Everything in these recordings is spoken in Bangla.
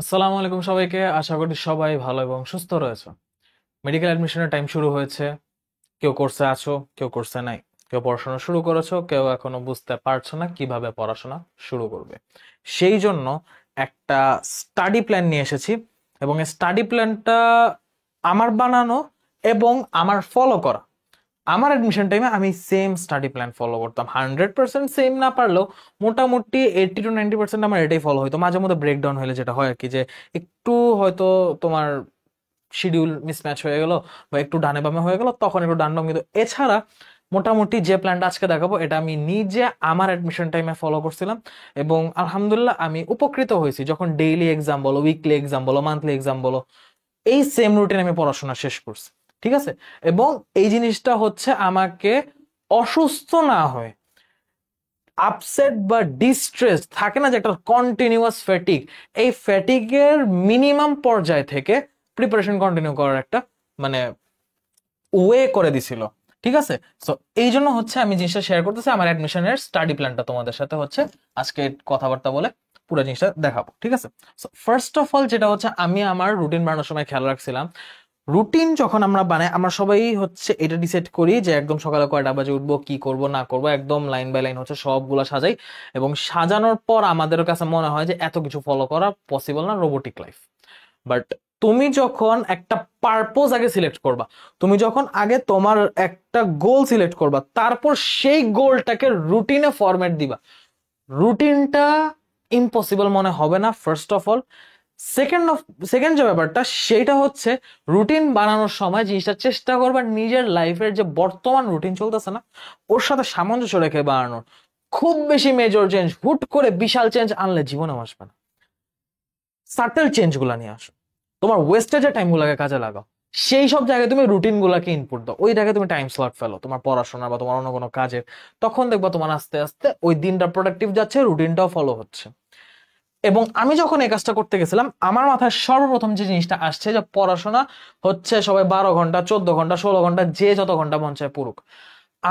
আসসালামু আলাইকুম সবাইকে। আশা করি সবাই ভালো এবং সুস্থ রয়েছে। মেডিকেল অ্যাডমিশনের টাইম শুরু হয়েছে। কেউ কোর্সে আছো, কেউ কোর্সে নাই। কেউ পড়াশোনা শুরু করেছো, কেউ এখনো বুঝতে পারছো না কিভাবে পড়াশোনা শুরু করবে। সেই জন্য একটা স্টাডি প্ল্যান নিয়ে এসেছি, এবং এই স্টাডি প্ল্যানটা আমার বানানো এবং আমার ফলো করা। আমার অ্যাডমিশন টাইমে আমি সেম স্টাডি প্ল্যান ফলো করতাম, 100% সেম না পারলেও মোটামুটি 80 to 90% আমার এটাই ফলো হইতো। মাঝে মধ্যে ব্রেকডাউন হলে যেটা হয় আর কি, যে একটু হয়তো তোমার শিডিউল মিসম্যাচ হয়ে গেল বা একটু ডানে বামে হয়ে গেল, তখন একটু ডান বাম, কিন্তু এছাড়া মোটামুটি যে প্ল্যানটা আজকে দেখাবো এটা আমি নিজে আমার অ্যাডমিশন টাইমে ফলো করছিলাম, এবং আলহামদুলিল্লাহ আমি উপকৃত হয়েছি। যখন ডেইলি এক্সাম বলো, উইকলি এক্সাম বলো, মান্থলি এক্সাম বলো, এই সেম রুটিন আমি পড়াশোনা শেষ করছি। ঠিক আছে। এবং এই জিনিসটা হচ্ছে আমাকে অসুস্থ না হয়ে আপসেট বা ডিস্ট্রেস থাকে না, যে একটা কন্টিনিউয়াস ফ্যাটিক, এই ফ্যাটিকের মিনিমাম পর্যায় থেকে প্রিপারেশন কন্টিনিউ করার একটা মানে ওয়ে করে দিছিল। ঠিক আছে। সো এই জন্য হচ্ছে আমি জিনিসটা শেয়ার করতেছি, আমার অ্যাডমিশনের স্টাডি প্ল্যানটা তোমাদের সাথে হচ্ছে আজকে কথাবার্তা বলে পুরো জিনিসটা দেখাবো। ঠিক আছে। সো ফার্স্ট অফ অল যেটা হচ্ছে, আমি আমার রুটিন বানানোর সময় খেয়াল রাখছিলাম, রুটিন যখন আমরা বানাই আমরা সবাই হচ্ছে এটা ডিসাইড করি যে একদম সকালে কয়টা বাজে উঠবো, কি করব না করব, একদম লাইন বাই লাইন হচ্ছে সবগুলা সাজাই। এবং সাজানোর পর আমাদের কাছে মনে হয় যে এত কিছু ফলো করা পসিবল না, রোবোটিক লাইফ। বাট তুমি যখন একটা পারপোজ আগে সিলেক্ট করবা, তুমি যখন আগে তোমার একটা গোল সিলেক্ট করবা, তারপর সেই গোলটাকে রুটিনে ফরম্যাট দিবা, রুটিনটা ইম্পসিবল মনে হবে না ফার্স্ট অফ অল। সেকেন্ড যে ব্যাপারটা সেটা হচ্ছে, রুটিন বানানোর সময় জিনিসটা চেষ্টা করবা নিজের লাইফের যে বর্তমান রুটিন চলতেছে না, ওর সাথে সামঞ্জস্য রেখে বানানোর। খুব বেশি মেজর চেঞ্জ, হুট করে বিশাল চেঞ্জ আনলে জীবনে আসবে না। সাটেল চেঞ্জ গুলা নিয়ে আসো, তোমার ওয়েস্টেজের টাইম গুলাকে কাজে লাগাও। সেই সব জায়গায় তুমি রুটিন গুলাকে ইনপুট দাও, ওই জায়গায় তুমি টাইম স্লট ফেলো তোমার পড়াশোনা বা তোমার অন্য কোনো কাজের। তখন দেখবা তোমার আস্তে আস্তে ওই দিনটা প্রোডাক্টিভ যাচ্ছে, রুটিনটাও ফলো হচ্ছে। এবং আমি যখন এই কাজটা করতে গেছিলাম, আমার মাথায় সর্বপ্রথম যে জিনিসটা আসছে, যে পড়াশোনা হচ্ছে সবাই 12 ঘন্টা, 14 ঘন্টা, 16 ঘন্টা, যে যত ঘন্টা মন চায় পড়ুক।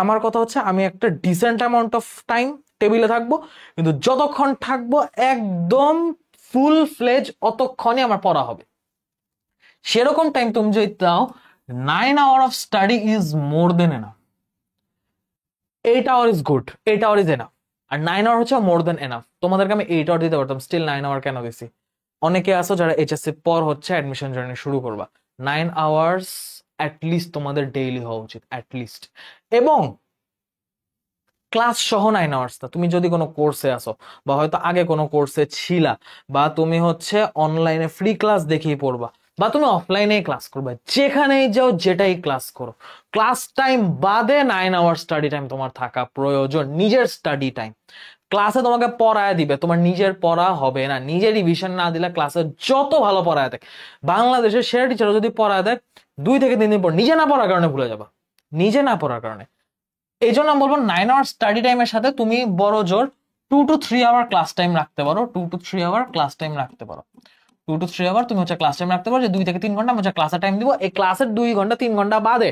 আমার কথা হচ্ছে, আমি একটা ডিসেন্ট অ্যামাউন্ট অফ টাইম টেবিলে থাকবো, কিন্তু যতক্ষণ থাকবো একদম ফুল ফ্লেজ অতক্ষণই আমার পড়া হবে। সেরকম টাইম তুমি যদি দাও, 9 hour of study is more than enough. 8 hour is good, 8 hour is enough. আর 9 আওয়ার হচ্ছে মোর দেন এনাফ। তোমাদেরকে আমি 8 আওয়ার দিতে পারতাম, স্টিল 9 আওয়ার কেন দিছি? অনেকে আছো যারা এইচএসসি পর হচ্ছে অ্যাডমিশন জার্নি শুরু করবা, 9 আওয়ার্স অ্যাটলিস্ট তোমাদের ডেইলি হওয়া উচিত, অ্যাটলিস্ট। এবং ক্লাস সহ 9 আওয়ার্স না, তুমি যদি কোনো কোর্সে আসো বা হয়তো আগে কোনো কোর্সে ছিলা, বা তুমি হচ্ছে অনলাইনে ফ্রি ক্লাস দেখেই পড়বা, বা তুমি অফলাইনেই ক্লাস করবে, যেখানেই যাও যেটাই ক্লাস করো, ক্লাস টাইম বাদে 9 আওয়ার স্টাডি টাইম তোমার থাকা প্রয়োজন, নিজের স্টাডি টাইম। ক্লাসে তোমাকে পড়ায় দিবে, তোমার নিজের পড়া হবে না। নিজের রিভিশন না দিলে ক্লাসে যত ভালো পড়ায় দেয়, বাংলাদেশের সেরা টিচার যদি পড়ায় দেয়, 2 থেকে 3 দিন পর নিজে না পড়ার কারণে ভুলে যাবা, নিজে না পড়ার কারণে। এই জন্য আমি বলবো 9 আওয়ার স্টাডি টাইমের সাথে তুমি বড় জোর 2 to 3 আওয়ার ক্লাস টাইম রাখতে পারো, 2 to 3 আওয়ার ক্লাস টাইম রাখতে পারো। 2 to 3 আওয়ার তুমি হচ্ছে ক্লাস টাইম রাখতে পারো, যে 2 থেকে 3 ঘন্টা আমি হচ্ছে ক্লাসে টাইম দিব, এই ক্লাসের 2 ঘন্টা 3 ঘন্টা বাদে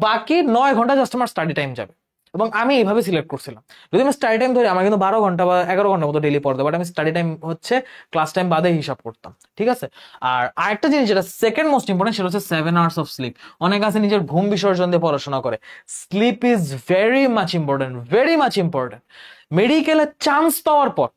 বাকি 9 ঘন্টা জাস্ট আমার স্টাডি টাইম যাবে। এবং আমি এইভাবে সিলেক্ট করছিলাম, যদি আমি স্টাডি টাইম ধরি আমার কিন্তু 12 ঘন্টা বা 11 ঘন্টা মতো ডেইলি পড়তে, বাট আমি স্টাডি টাইম হচ্ছে ক্লাস টাইম বাদে হিসাব করতাম। ঠিক আছে। আর আরেকটা জিনিস যেটা সেকেন্ড মোস্ট ইম্পর্টেন্ট, সেটা হচ্ছে 7 আওয়ার্স অফ স্লিপ। অনেক আছে নিজের ঘুম বিসর্জন দিয়ে পড়াশোনা করে। Sleep is very much important, very much important. মেডিকেলে চান্স পাওয়ার পর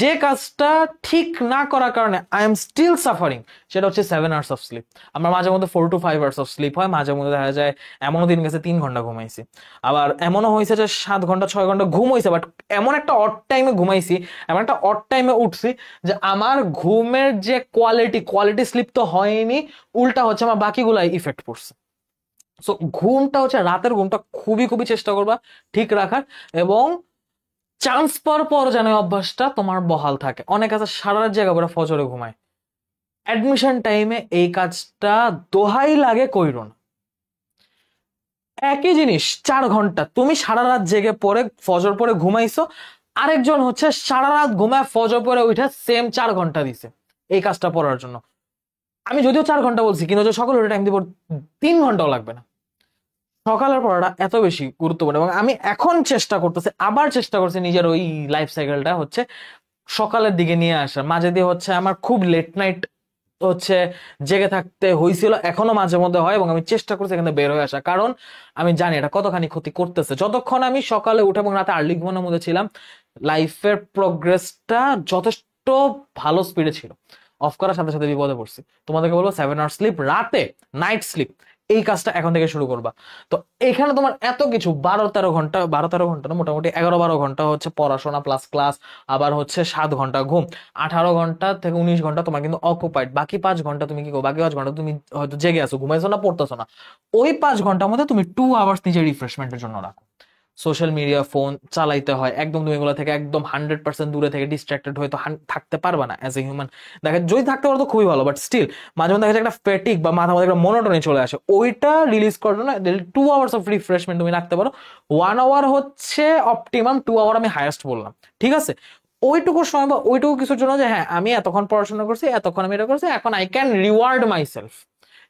যে কাজটা ঠিক না করার কারণে আই এম স্টিল সাফারিং, সেটা হচ্ছে 7 আওয়ার্স অফ স্লিপ। আমার মাঝে মধ্যে 4 to 5 আওয়ার্স অফ স্লিপ হয়, মাঝে মধ্যে দেখা যায় এমনও দিন গেছে 3 ঘন্টা ঘুমাইছি, আবার এমনও হয়েছে যে 7 ঘন্টা 6 ঘন্টা ঘুম হয়েছে, বাট এমন একটা অড টাইমে ঘুমাইছি, এমন একটা অড টাইমে উঠছি, যে আমার ঘুমের যে কোয়ালিটি স্লিপ তো হয়নি, উল্টা হচ্ছে আমার বাকিগুলাই ইফেক্ট পড়ছে। সো ঘুমটা হচ্ছে, রাতের ঘুমটা খুবই খুবই চেষ্টা করবা ঠিক রাখার। এবং চান্স পাওয়ার পর যেন এই অভ্যাসটা তোমার বহাল থাকে। অনেক আছে সারা রাত জায়গা করে ফজরে ঘুমায়, অ্যাডমিশন টাইমে এই কাজটা দোহাই লাগে কইরো না। একই জিনিস, 4 ঘন্টা তুমি সারা রাত জেগে পরে ফজর পরে ঘুমাইছো, আরেকজন হচ্ছে সারা রাত ঘুমায় ফজর পরে উঠে সেম 4 ঘন্টা দিছে এই কাজটা পড়ার জন্য। আমি যদিও 4 ঘন্টা বলছি, কিন্তু যে সকল টাইম দিব 3 ঘন্টাও লাগবে না। সকালের পড়াটা এত বেশি গুরুত্বপূর্ণ, এবং আমি এখন চেষ্টা করতেছি, আবার চেষ্টা করছি নিজের ওই লাইফ সাইকেলটা হচ্ছে সকালের দিকে নিয়ে আসা, মাঝে দিয়ে হচ্ছে আমার খুব লেট নাইট হচ্ছে জেগে থাকতে হয়েছিল, এখনো মাঝে মধ্যে হয়, এবং আমি চেষ্টা করছি এখানে বের হয়ে আসা, কারণ আমি জানি এটা কতখানি ক্ষতি করতেছে। যতক্ষণ আমি সকালে উঠে এবং রাতে আর্লি ঘুমানোর মধ্যে ছিলাম, লাইফের প্রোগ্রেসটা যথেষ্ট ভালো স্পিডে ছিল। অফ করার সাথে সাথে বিপদে পড়ছি। তোমাদেরকে বলবো 7 আওয়ার স্লিপ রাতে, নাইট স্লিপ, এই কাজটা এখন থেকে শুরু করবা। তো এখানে তোমার এত কিছু 12-13 ঘন্টা, 12-13 ঘন্টা না, মোটামুটি 11-12 ঘন্টা হচ্ছে পড়াশোনা প্লাস ক্লাস, আবার হচ্ছে 7 ঘন্টা ঘুম, 18 ঘন্টা থেকে 19 ঘন্টা তোমার কিন্তু অকুপাইড। বাকি 5 ঘন্টা তুমি কি করো? বাকি 5 ঘন্টা তুমি হয়তো জেগে আছো, ঘুমাইছো না, পড়তেছো না। ওই 5 ঘন্টার মধ্যে তুমি 2 আওয়ার্স নিজের রিফ্রেশমেন্টের জন্য রাখো। সোশ্যাল মিডিয়া, ফোন চালাইতে হয় একদম, তুমি এগুলো থেকে একদম 100% দূরে থেকে ডিস্ট্রাক্টেড হয়ে তো থাকতে পারবা না অ্যাজ এ হিউম্যান। দেখেন যদি থাকতে পারো তো খুবই ভালো, বাট স্টিল মাঝে মধ্যে দেখা যায় একটা ফ্যাটিক বা মাথা মধ্যে একটা মনোটনি চলে আসে, ওইটা রিলিজ করার জন্য 2 আওয়ার্স অফ রিফ্রেশমেন্ট তুমি রাখতে পারো। 1 আওয়ার হচ্ছে অপটিমাম, 2 আওয়ার আমি হাইয়েস্ট বললাম, ঠিক আছে? ওইটুকু সময় বা ওইটুকু কিছুর জন্য যে হ্যাঁ আমি এতক্ষণ পড়াশোনা করছি, এতক্ষণ আমি এটা করছি, এখন I can reward my self.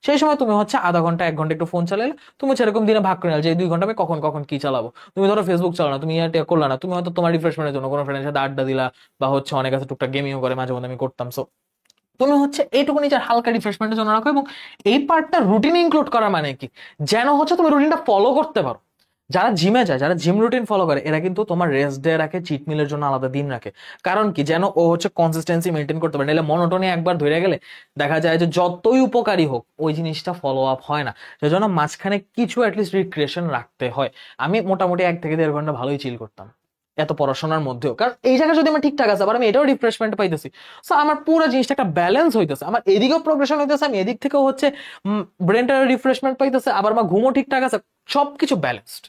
সেই সময় তুমি হচ্ছে আধা ঘন্টা 1 ঘন্টা একটু ফোন চালালে, তুমি সেরকম দিনে ভাগ করে নিলে যে এই 2 ঘন্টা আমি কখন কখন কি চালাবো। তুমি ধরো ফেসবুক চালাও না, তুমি এটা করলা না, তুমি হয়তো তোমার রিফ্রেশমেন্টের জন্য কোনো ফ্রেন্ডের সাথে আড্ডা দিলা, বা হচ্ছে অনেক আছে টুকটাক গেমিংও করে, মাঝে মধ্যে আমি করতাম। সো তুমি হচ্ছে এইটুকু নিজের হালকা রিফ্রেশমেন্টের জন্য রাখো, এবং এই পার্টটা রুটিনে ইনক্লুড করা মানে কি, যেন হচ্ছে তুমি রুটিনটা ফলো করতে পারো। যারা জিমে যায়, যারা জিম রুটিন ফলো করে, এরা কিন্তু তোমার রেস্ট ডে রাখে, চিট মিলের জন্য আলাদা দিন রাখে। কারণ কি, যেন ও হচ্ছে কনসিস্টেন্সি মেনটেন করতে পারে, নাহলে মনোটনি একবার ধরে গেলে দেখা যায় যে যতই উপকারী হোক ওই জিনিসটা ফলো আপ হয় না। সেজন্য মাঝখানে কিছু অ্যাটলিস্ট রিক্রিয়েশন রাখতে হয়। আমি মোটামুটি 1 থেকে 1.5 ঘন্টা ভালোই চিল করতাম এত পড়াশোনার মধ্যেও, কারণ এই জায়গায় যদি আমার ঠিকঠাক আছে, আবার আমি এটাও রিফ্রেশমেন্ট পাইতেছি। সো আমার পুরো জিনিসটা একটা ব্যালেন্স হইতেছে, আমার এদিকেও প্রোগ্রেশন হইতেছে, আমি এদিক থেকেও হচ্ছে ব্রেনটার রিফ্রেশমেন্ট পাইতেছে, আবার আমার ঘুমও ঠিকঠাক আছে, সবকিছু ব্যালেন্সড।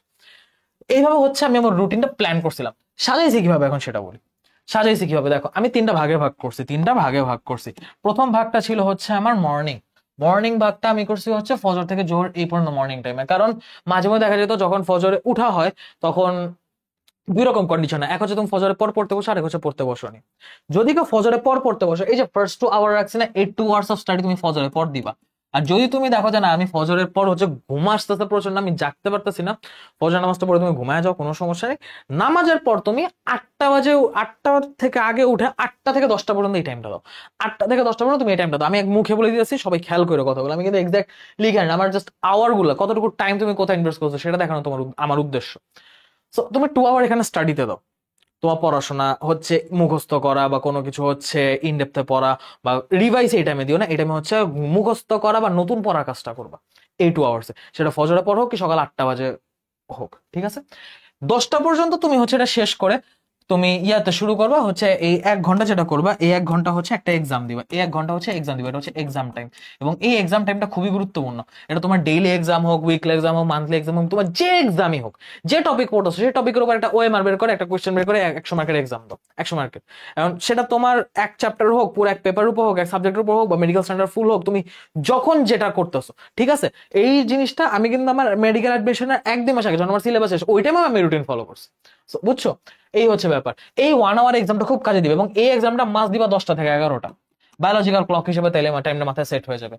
এইভাবে হচ্ছে আমি আমার রুটিনটা প্ল্যান করছিলাম। সাজাইছি কিভাবে এখন সেটা বলি। সাজাইছি কিভাবে, দেখো আমি 3টা ভাগে ভাগ করছি। প্রথম ভাগটা ছিল হচ্ছে আমার মর্নিং। মর্নিং ভাগটা আমি করছি হচ্ছে ফজর থেকে জোহর এই পর্যন্ত মর্নিং টাইমে, কারণ মাঝে মধ্যে দেখা যেত যখন ফজরে উঠা হয় তখন দুই রকম কন্ডিশন। এক হচ্ছে তুমি ফজরের পর পড়তে বসো, আর এক হচ্ছে পড়তে বসো নি। যদি কেউ ফজরের পর পড়তে বসো, এই যে ফার্স্ট 2 আওয়ার রাখছি না, এই 2 আওয়ার্স অফ স্টাডি তুমি ফজরের পর দিবা। আর যদি তুমি দেখো যে না আমি ফজরের পর হচ্ছে ঘুম আসতেছে প্রচন্ড, আমি জাগতে পারতেছি না, ফজর নামাজটা পড়ে তুমি ঘুমায় যাও, কোনো সমস্যা নেই। নামাজের পর তুমি 8টা বাজে, 8টা থেকে আগে উঠে 8টা থেকে 10টা পর্যন্ত এই টাইমটা দাও। 8টা থেকে 10টা পর্যন্ত তুমি এই টাইমটা দাও। আমি এক মুখে বলে দিয়েছি, সবাই খেয়াল করে কথাগুলো, আমি কিন্তু এক্সাক্ট লিখে আনি, আমার জাস্ট আওয়ার গুলো কতটুকু টাইম তুমি কোথায় ইনভেস্ট করছো সেটা দেখানো আমার উদ্দেশ্য। সো তুমি 2 আওয়ার এখানে স্টাডিতে দাও। তোমার পড়াশোনা হচ্ছে মুখস্থ করা বা কোনো কিছু হচ্ছে ইনডেপথে পড়া বা রিভাইস এই টাইমে দিও না, এই টাইমে হচ্ছে মুখস্থ করা বা নতুন পড়ার কাজটা করবা এই 2 আওয়ার্সে। সেটা ফজরে পর হোক কি সকাল 8টা বাজে হোক, ঠিক আছে? 10টা পর্যন্ত তুমি হচ্ছে এটা শেষ করে তুমি ইয়াতে শুরু করবা হচ্ছে এই 1 ঘন্টা যেটা করবা, এই 1 ঘন্টা হচ্ছে একটা এক্সাম দিবা, এই 1 ঘন্টা হচ্ছে এক্সাম দিবা, এটা হচ্ছে এক্সাম টাইম। এবং এই এক্সাম টাইমটা খুবই গুরুত্বপূর্ণ। এটা তোমার ডেইলি এক্সাম হোক, উইকলি এক্সাম হোক, মান্থলি এক্সাম হোক, তোমার যে এক্সামই হোক, যে টপিক পড়তেছো সেই টপিকের উপর একটা ওএমআর বের করে, একটা কোয়েশ্চেন বের করে 100 মার্কের এক্সাম দাও, 100 মার্কের। এখন সেটা তোমার এক চ্যাপ্টার হোক, পুরো এক পেপারের উপর হোক, এক সাবজেক্টের উপর হোক, বা মেডিকেল স্ট্যান্ডার্ড ফুল হোক, তুমি যখন যেটা করতেছো, ঠিক আছে? এই জিনিসটা আমি কিন্তু আমার মেডিকেল অ্যাডমিশনের 1-2 মাস আগে যখন আমার সিলেবাস শেষ, ওই টাইমে আমি রুটিন ফলো করছি। বুঝছো? এই হচ্ছে ব্যাপার। এই 1 আওয়ার এক্সামটা খুব কাজে দিবে, এবং এই এক্সামটা মাস দিবা 10টা থেকে 11টা, বায়োলজিক্যাল ক্লক হিসেবে, তাইলে টাইমটা মাথায় সেট হয়ে যাবে।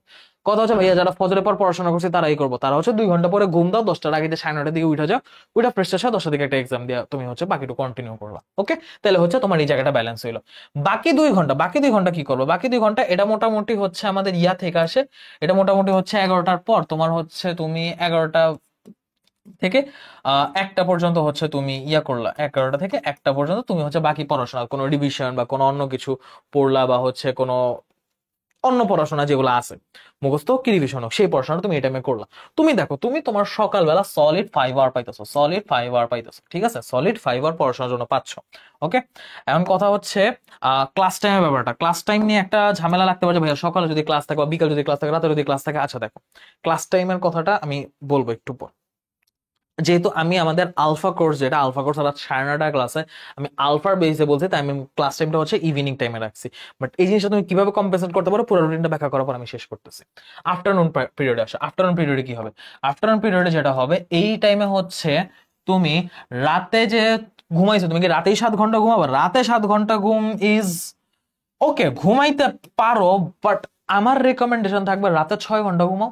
কথা হচ্ছে ভাইয়া যারা ফজরের পর পড়াশোনা করছে তারাই করবো, তারা হচ্ছে 2 ঘন্টা পরে ঘুম দাও, 10টার আগে 9:30 দিকে উঠে যাও, ওইটা ফ্রেশ আসা 10টা দিকে একটা এক্সাম দিয়া তুমি হচ্ছে বাকিটুকু কন্টিনিউ করবা। ওকে, তাহলে হচ্ছে তোমার এই জায়গাটা ব্যালেন্স হইলো। বাকি 2 ঘন্টা কি করবো? বাকি 2 ঘন্টা এটা মোটামুটি হচ্ছে আমাদের ইয়া থেকে আসে, এটা মোটামুটি হচ্ছে 11টার পর তোমার হচ্ছে তুমি 11টা থেকে 1টা পর্যন্ত হচ্ছে তুমি ইয়া করলা, 11টা থেকে 1টা পর্যন্ত তুমি হচ্ছে বাকি পড়াশোনা, কোনো রিভিশন বা কোনো অন্য কিছু পড়লা, বা হচ্ছে কোনো অন্য পড়াশোনা যেগুলো আছে, মুখস্থ হোক কি রিভিশন হোক, সেই পড়াশোনাটা তুমি এই টাইমে করলা। তুমি দেখো তুমি তোমার সকালবেলা সলিড 5 আওয়ার পাইতেছো, ঠিক আছে? সলিড 5 আওয়ার পড়াশোনার জন্য পাচ্ছ। ওকে, এখন কথা হচ্ছে ক্লাস টাইমের ব্যাপারটা। ক্লাস টাইম নিয়ে একটা ঝামেলা লাগতে পারে, ভাইয়া সকালে যদি ক্লাস থাকে বা বিকাল যদি ক্লাস থাকে, রাতে যদি ক্লাস থাকে। আচ্ছা দেখো, ক্লাস টাইমের কথাটা আমি বলবো একটু পর। যেহেতু আমি আমাদের আলফা কোর্স, যেটা আলফা কোর্স রাত 9:30 ক্লাসে, আমি আলফার বেসে বলছি, তাই আমি ক্লাস টাইমটা হচ্ছে ইভিনিং টাইমে রাখছি। বাট এই জিনিসটা তুমি কিভাবে কম্পেনসেট করতে পারো পুরো রুটিনটা ব্যাখ্যা করার পর আমি শেষ করতেছি। আফটারনুন পিরিয়ডে আসে। আফটারনুন পিরিয়ডে কি হবে? আফটারনুন পিরিয়ডে যেটা হবে, এই টাইমে হচ্ছে তুমি রাতে যে ঘুমাইছো, তুমি কি রাতেই 7 ঘন্টা ঘুমাবে? রাতে 7 ঘন্টা ঘুম ইজ ওকে, ঘুমাইতে পারো, বাট আমার রেকমেন্ডেশন থাকবে রাতে 6 ঘন্টা ঘুমাও।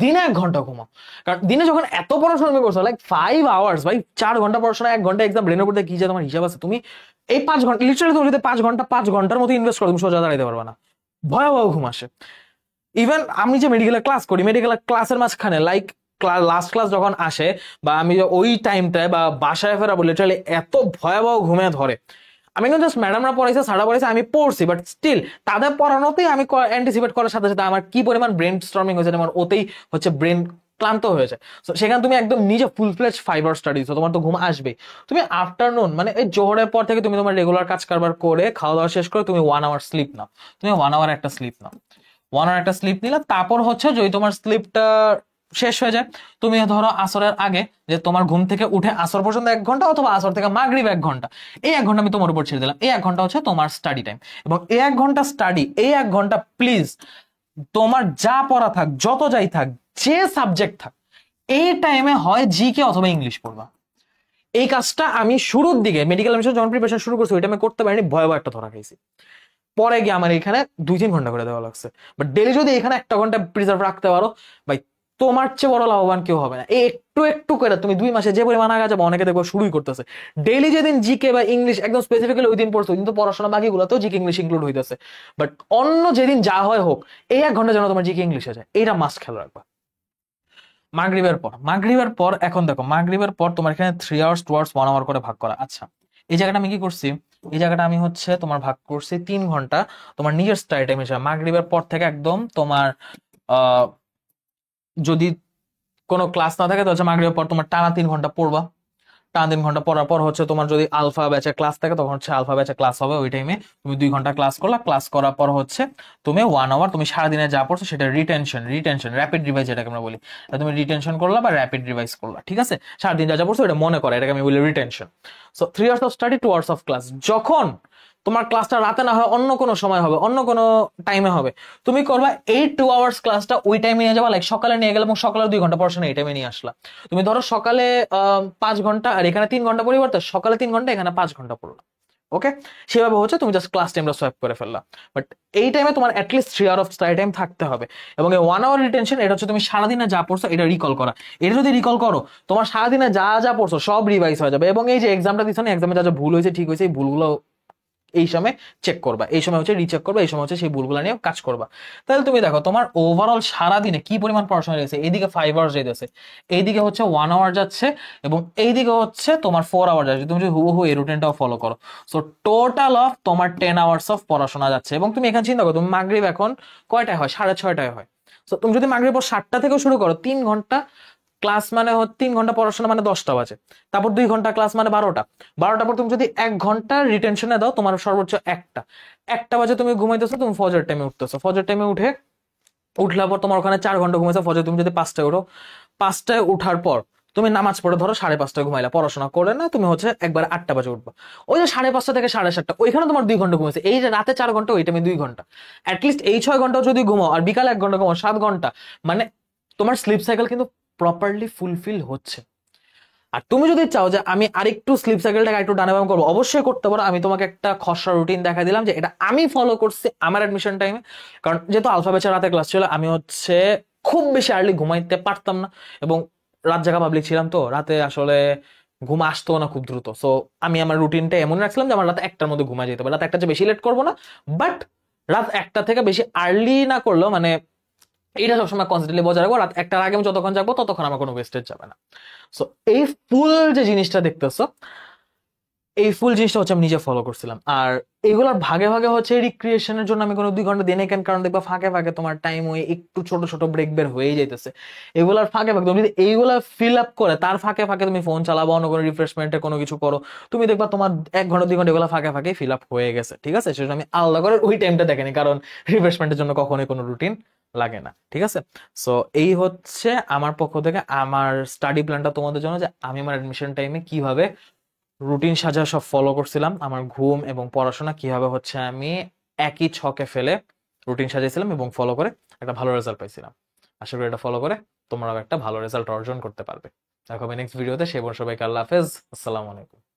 দিনে 1 ঘন্টা ঘুমাও। কারণ দিনে যখন এত পড়াশোনা তুমি করছো, লাইক 5 আওয়ার্স ভাই, 4 ঘন্টা পড়াশোনা, 1 ঘন্টা এক্সাম, ব্রেনের উপর কি যে তোমার হিসাব আছে, তুমি এই 5 ঘন্টা লিটারালি তুমি যদি 5 ঘন্টা 5 ঘন্টার মতো ইনভেস্ট করো, তুমি সোজা দাঁড়াইতে পারবে না, ভয়াবহ ঘুম আসে। ইভেন আমি যে মেডিকেলের ক্লাস করি, মেডিকেলের ক্লাসের মাঝখানে লাইক লাস্ট ক্লাস যখন আসে বা আমি ওই টাইমটায় বা বাসায় ফেরাবো, লিটারালি এত ভয়াবহ ঘুমে ধরে। আমি কিন্তু জাস্ট ম্যাডামরা পড়াইছে, স্যাররা পড়াইছে, আমি পড়ছি, বাট স্টিল তাদের পড়ানোতেই আমি অ্যান্টিসিপেট করার সাথে সাথে আমার কি পরিমাণ ব্রেন স্টর্মিং হয়েছে, আমার ওতেই হচ্ছে ব্রেন ক্লান্ত হয়েছে। সেখানে তুমি একদম নিজে ফুল ফ্লেজ 5 আওয়ার স্টাডি দিচ্ছ, তোমার তো ঘুম আসবেই। তুমি আফটারনুন মানে এই জোহরের পর থেকে তুমি তোমার রেগুলার কাজ কারবার করে খাওয়া দাওয়া শেষ করে তুমি 1 আওয়ার স্লিপ নাও, তুমি 1 আওয়ার একটা স্লিপ নাও, 1 আওয়ার একটা স্লিপ নিলে তারপর হচ্ছে যদি তোমার স্লিপটা শেষ হয়ে যায়, তুমি ধরো আসরের আগে যে তোমার ঘুম থেকে উঠে আসর পর্যন্ত 1 ঘন্টা, অথবা আসর থেকে মাগরিব 1 ঘন্টা, এই 1 ঘন্টা আমি তোমার উপর ছেড়ে দিলাম, এই 1 ঘন্টা হচ্ছে তোমার স্টাডি টাইম। এবং এই 1 ঘন্টা স্টাডি, এই 1 ঘন্টা প্লিজ তোমার যা পড়া থাক, যত যাই থাক, যে সাবজেক্ট থাক, এই টাইমে হয় জিকে অথবা ইংলিশ পড়বা। এই কাজটা আমি শুরুর দিকে মেডিকেল মিশন যখন প্রিপারেশন শুরু করছি ওই টাইমে করতে পারিনি, ভয়াবহ একটা ধরা খাইছি। পরে গিয়ে আমার এখানে 2-3 ঘন্টা করে দেওয়া লাগছে। বাট ডেলি যদি এখানে 1 ঘন্টা প্রিজার্ভ রাখতে পারো ভাই, তোমার চেয়ে বড় লাভবান কেউ হবে না। এই একটু একটু করে তুমি 2 মাসে যে পরিমাণ আগা যাবে, অনেকে দেখবো শুরুই করতেছে। ডেইলি যেদিন জিকে বা ইংলিশ একদম স্পেসিফিক্যালি ওই দিন পড়ছো, কিন্তু পড়াশোনা বাকিগুলোতেও জিকে ইংলিশ ইনক্লুড হইতেছে। বাট অন্য যেদিন যা হয় হোক, এই 1 ঘন্টা যেন তোমার জিকে ইংলিশ হয়ে যায়, এইটা মাস্ট খেয়াল রাখবা। মাগরিবের পর এখন দেখো, মাগরিবের পর তোমার এখানে 3 আওয়ার্স 2 আওয়ার্স 1 আওয়ার করে ভাগ করা। আচ্ছা, এই জায়গাটা আমি কি করছি, এই জায়গাটা আমি হচ্ছে তোমার ভাগ করছি 3 ঘন্টা তোমার নিজের স্টাডি টাইম হিসেবে। মাগরিবের পর থেকে একদম তোমার আহ যদি কোনো ক্লাস না থাকে, তো হচ্ছে মাগরিবের পর তোমার টানা 3 ঘন্টা পড়বা। টানা 3 ঘন্টা পড়ার পর হচ্ছে তোমার যদি আলফা ব্যাচে ক্লাস থাকে, তখন হচ্ছে আলফা ব্যাচে ক্লাস হবে। ওই টাইমে তুমি 2 ঘন্টা ক্লাস করলা, ক্লাস করার পর হচ্ছে তুমি 1 আওয়ার তুমি সারাদিনে যা পড়ছো সেটা রিটেনশন র্যাপিড রিভাইজ যেটাকে আমরা বলি, তুমি রিটেনশন করলা বা র্যাপিড রিভাইজ করলা, ঠিক আছে? সারাদিন যা যা পড়ছো এটা মনে করা, এটাকে আমি বলি retention. So 3 hours of study, 2 hours of class. যখন তোমার ক্লাসটা রাতে না হয়, অন্য কোনো সময় হবে, অন্য কোনো টাইমে হবে, তুমি করবা এই 2 আওয়ার্স ক্লাসটা ওই টাইমে নিয়ে যাবা। লাইক সকালে নিয়ে গেলে এবং সকালে 2 ঘন্টা পড়াশোনা এই টাইমে নিয়ে আসলা। তুমি ধরো সকালে 5 ঘন্টা আর এখানে 3 ঘন্টা পরিবর্তে সকালে 3 ঘন্টা এখানে 5 ঘন্টা পড়লো, ওকে? সেভাবে হচ্ছে তুমি জাস্ট ক্লাস টাইমটা সোয়াপ করে ফেললা। বাট এই টাইমে তোমার at least 3 hour of study time থাকতে হবে। এবং এই 1 আওয়ার রিটেনশন, এটা হচ্ছে তুমি সারাদিনে যা পড়ছো এটা রিকল করা। এটা যদি রিকল করো, তোমার সারাদিনে যা যা পড়ছো সব রিভাইজ হয়ে যাবে। এবং এই যে এক্সামটা দিচ্ছ না, এক্সামে যা যা ভুল হয়েছে ঠিক হয়েছে, এই ভুলগুলো এই সময় চেক করবা, এই সময় হচ্ছে রিচেক করবা, এই সময় হচ্ছে সেই ভুলগুলো নিয়ে কাজ করবা। তাহলে তুমি দেখো তোমার ওভারঅল সারাদিনে কি পরিমাণ পড়াশোনা রয়েছে। এইদিকে 5 আওয়ার্স যেতেছে, এইদিকে হচ্ছে 1 আওয়ার যাচ্ছে, এবং এইদিকে হচ্ছে তোমার 4 আওয়ার যাচ্ছে। তুমি যদি হুবহু এই রুটিনটাও ফলো করো, সো টোটাল অফ তোমার 10 আওয়ার্স অফ পড়াশোনা যাচ্ছে। এবং তুমি এখানে চিন্তা করো, তুমি মাগরিব এখন কয়টায় হয়? 6:30টায় হয়। সো তুমি যদি মাগরিব 7টা থেকে শুরু করো, 3 ঘন্টা ক্লাস মানে 3 ঘন্টা পড়াশোনা মানে 10টা বাজে, তারপর 2 ঘন্টা ক্লাস মানে 12টা, 12টার পর তুমি যদি 1 ঘন্টা রিটেনশনে দাও, তোমার সর্বোচ্চ 1টা বাজে তুমি ঘুমাইতেছো, তুমি ফজর টাইমে উঠতেছো, ফজর টাইমে উঠলার পর তোমার ওখানে 4 ঘন্টা ঘুমাইছো। ফজর তুমি যদি 5টায় উঠো, 5টায় উঠার পর তুমি নামাজ পড়ে ধরো 5:30টায় ঘুমাইলা, পড়াশোনা করে না, তুমি হচ্ছে একবার 8টা বাজে উঠবা। ওই যে 5:30 থেকে 7:30, ওইখানে তোমার 2 ঘন্টা ঘুমাইছে। এই যে রাতে 4 ঘন্টা, ওই টাইমে 2 ঘন্টা, অ্যাটলিস্ট এই 6 ঘন্টা যদি ঘুমাও আর বিকালে 1 ঘন্টা ঘুমাও, 7 ঘন্টা, মানে তোমার স্লিপ সাইকেল কিন্তু প্রপারলি ফুলফিল হচ্ছে। আর তুমি যদি চাও যে আমি আরেকটু স্লিপ সাইকেলটাকে একটু ডানে বাম করবো, অবশ্যই করতে পারো। আমি তোমাকে একটা খসড়া রুটিন দেখা দিলাম যে এটা আমি ফলো করছি আমার অ্যাডমিশন টাইমে। কারণ যেহেতু আলফা ব্যাচের রাতে ক্লাস ছিল, আমি হচ্ছে খুব বেশি আর্লি ঘুমাইতে পারতাম না, এবং রাত জাগা পাবলিক ছিলাম, তো রাতে আসলে ঘুম আসতো না খুব দ্রুত। সো আমি আমার রুটিনটা এমন রাখছিলাম যে আমার রাতে 1টার মধ্যে ঘুমা যেতে পারে। রাত 1টা চেয়ে বেশি লেট করবো না, বাট রাত 1টা থেকে বেশি আর্লি না করলেও মানে এটা সবসময় কনস্ট্যান্টলি বজায় রাখবো। রাত 1টার আগে আমি যতক্ষণ যাবো ততক্ষণ আমার কোনো ওয়েস্টেজ যাবে না। সো এই ফুল যে জিনিসটা দেখতেছো, এই ফুল জিনিসটা হচ্ছে আমি নিজে ফলো করছিলাম। আর এগুলোর ভাগে ভাগে হচ্ছে রিক্রিয়েশনের জন্য আমি কোনো 2 ঘন্টা দিনে কেন, কারণ দেখবা ফাঁকে ফাঁকে তোমার টাইম ওই একটু ছোট ছোট ব্রেক বের হয়ে যাইতেছে। এগুলোর ফাঁকে ফাঁকে তুমি যদি এইগুলা ফিল আপ করে তার ফাঁকে ফাঁকে তুমি ফোন চালাবো, অন্য কোনো রিফ্রেশমেন্টের কোনো কিছু করো, তুমি দেখবা তোমার 1 ঘন্টা 2 ঘন্টা এগুলো ফাঁকে ফাঁকে ফিল আপ হয়ে গেছে, ঠিক আছে? সেজন্য আমি আলাদা করে ওই টাইমটা দেখেনি, কারণ রিফ্রেশমেন্টের জন্য কখনোই কোনো রুটিন লাগে না, ঠিক আছে? সো এই হচ্ছে আমার পক্ষ থেকে আমার স্টাডি প্ল্যানটা তোমাদের জন্য, যে আমি আমার অ্যাডমিশন টাইমে কিভাবে রুটিন সাজা সব ফলো করছিলাম, আমার ঘুম এবং পড়াশোনা কিভাবে হচ্ছে আমি একই ছকে ফেলে রুটিন সাজিয়েছিলাম এবং ফলো করে একটা ভালো রেজাল্ট পাইছিলাম। আশা করি এটা ফলো করে তোমরাও একটা ভালো রেজাল্ট অর্জন করতে পারবে। দেখা হবে নেক্সট ভিডিওতে। সে সবাইকে আল্লাহ হাফেজ, আসসালামু আলাইকুম।